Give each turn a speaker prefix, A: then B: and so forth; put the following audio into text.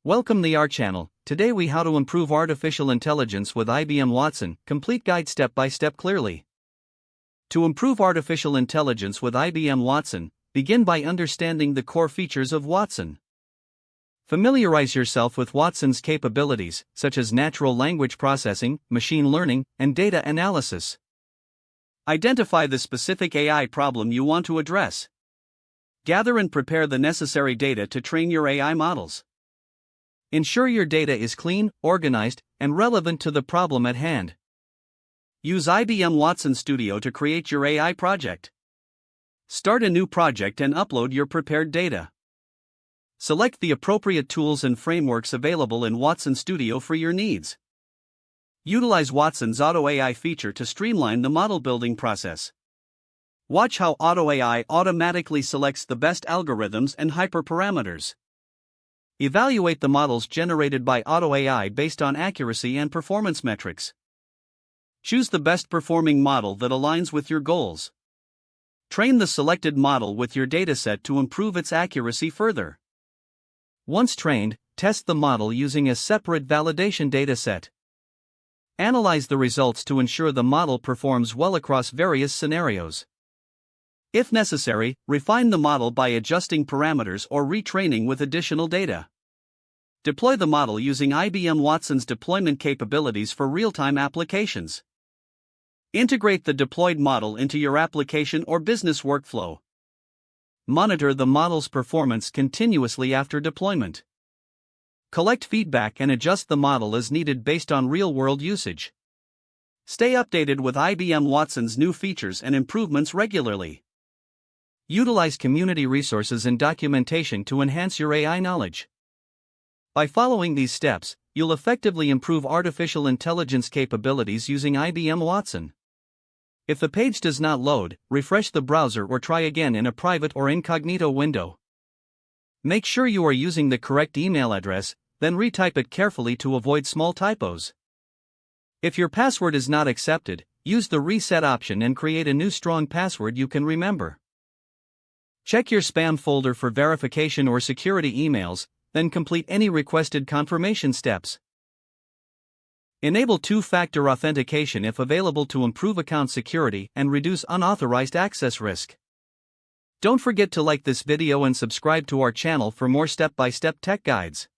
A: Welcome to our channel. Today we how to improve artificial intelligence with IBM Watson. Complete guide step by step clearly. To improve artificial intelligence with IBM Watson, begin by understanding the core features of Watson. Familiarize yourself with Watson's capabilities, such as natural language processing, machine learning, and data analysis. Identify the specific AI problem you want to address. Gather and prepare the necessary data to train your AI models. Ensure your data is clean, organized, and relevant to the problem at hand. Use IBM Watson Studio to create your AI project. Start a new project and upload your prepared data. Select the appropriate tools and frameworks available in Watson Studio for your needs. Utilize Watson's Auto AI feature to streamline the model building process. Watch how Auto AI automatically selects the best algorithms and hyperparameters. Evaluate the models generated by Auto AI based on accuracy and performance metrics. Choose the best performing model that aligns with your goals. Train the selected model with your dataset to improve its accuracy further. Once trained, test the model using a separate validation dataset. Analyze the results to ensure the model performs well across various scenarios. If necessary, refine the model by adjusting parameters or retraining with additional data. Deploy the model using IBM Watson's deployment capabilities for real-time applications. Integrate the deployed model into your application or business workflow. Monitor the model's performance continuously after deployment. Collect feedback and adjust the model as needed based on real-world usage. Stay updated with IBM Watson's new features and improvements regularly. Utilize community resources and documentation to enhance your AI knowledge. By following these steps, you'll effectively improve artificial intelligence capabilities using IBM Watson. If the page does not load, refresh the browser or try again in a private or incognito window. Make sure you are using the correct email address, then retype it carefully to avoid small typos. If your password is not accepted, use the reset option and create a new strong password you can remember. Check your spam folder for verification or security emails, then complete any requested confirmation steps. Enable two-factor authentication if available to improve account security and reduce unauthorized access risk. Don't forget to like this video and subscribe to our channel for more step-by-step tech guides.